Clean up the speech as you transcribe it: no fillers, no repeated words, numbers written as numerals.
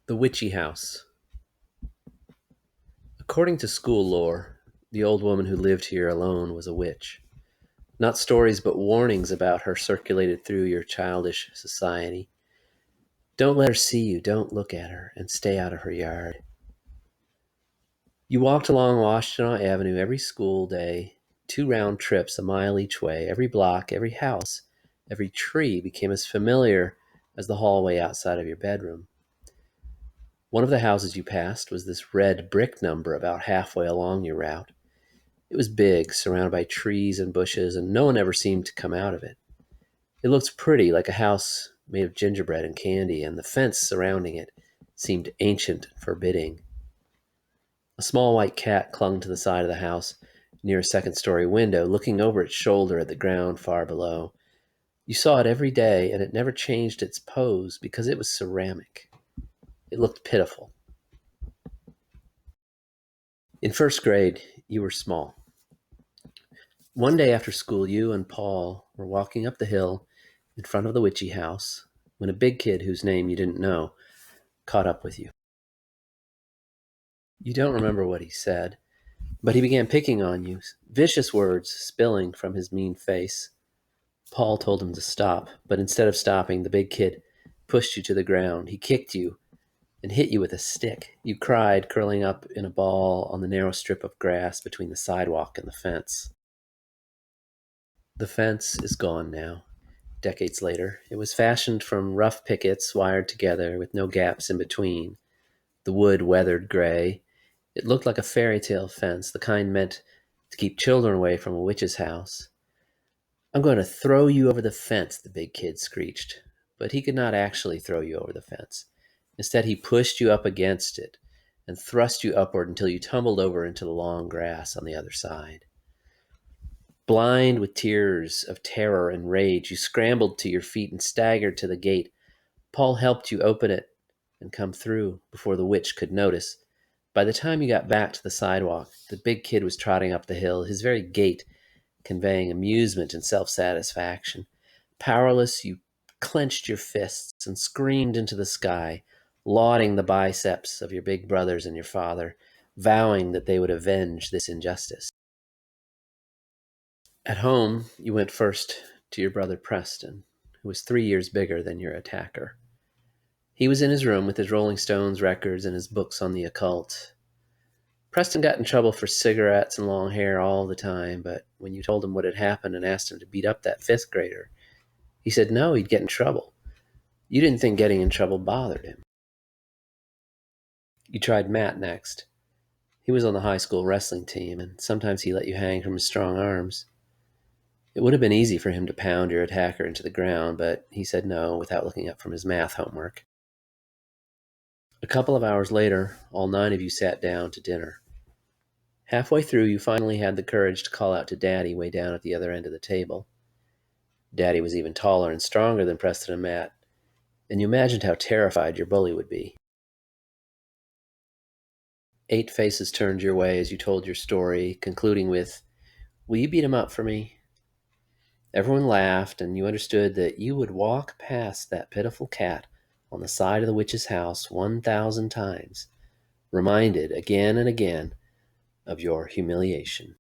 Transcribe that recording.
The Witchy House. According to school lore, the old woman who lived here alone was a witch. Not stories, but warnings about her circulated through your childish society. Don't let her see you, don't look at her, and stay out of her yard. You walked along Washtenaw Avenue every school day, 2 round trips a mile each way. Every block, every house, every tree became as familiar as the hallway outside of your bedroom. One of the houses you passed was this red brick number about halfway along your route. It was big, surrounded by trees and bushes, and no one ever seemed to come out of it. It looked pretty, like a house made of gingerbread and candy, and the fence surrounding it seemed ancient and forbidding. A small white cat clung to the side of the house near a second-story window, looking over its shoulder at the ground far below. You saw it every day, and it never changed its pose because it was ceramic. It looked pitiful. In first grade, you were small. One day after school, you and Paul were walking up the hill in front of the Witchy house when a big kid whose name you didn't know caught up with you. You don't remember what he said, but he began picking on you, vicious words spilling from his mean face. Paul told him to stop, but instead of stopping, the big kid pushed you to the ground. He kicked you and hit you with a stick. You cried, curling up in a ball on the narrow strip of grass between the sidewalk and the fence. The fence is gone now. Decades later, it was fashioned from rough pickets wired together with no gaps in between, the wood weathered gray. It looked like a fairy tale fence, the kind meant to keep children away from a witch's house. I'm going to throw you over the fence, the big kid screeched. But he could not actually throw you over the fence. Instead, he pushed you up against it and thrust you upward until you tumbled over into the long grass on the other side. Blind with tears of terror and rage, you scrambled to your feet and staggered to the gate. Paul helped you open it and come through before the witch could notice. By the time you got back to the sidewalk, the big kid was trotting up the hill, his very gait conveying amusement and self-satisfaction. Powerless, you clenched your fists and screamed into the sky, lauding the biceps of your big brothers and your father, vowing that they would avenge this injustice. At home, you went first to your brother Preston, who was 3 years bigger than your attacker. He was in his room with his Rolling Stones records and his books on the occult. Preston got in trouble for cigarettes and long hair all the time, but when you told him what had happened and asked him to beat up that fifth grader, he said no, he'd get in trouble. You didn't think getting in trouble bothered him. You tried Matt next. He was on the high school wrestling team, and sometimes he let you hang from his strong arms. It would have been easy for him to pound your attacker into the ground, but he said no without looking up from his math homework. A couple of hours later, all 9 of you sat down to dinner. Halfway through, you finally had the courage to call out to Daddy way down at the other end of the table. Daddy was even taller and stronger than Preston and Matt, and you imagined how terrified your bully would be. 8 faces turned your way as you told your story, concluding with, "Will you beat him up for me?" Everyone laughed, and you understood that you would walk past that pitiful cat on the side of the witch's house 1,000 times, reminded again and again of your humiliation.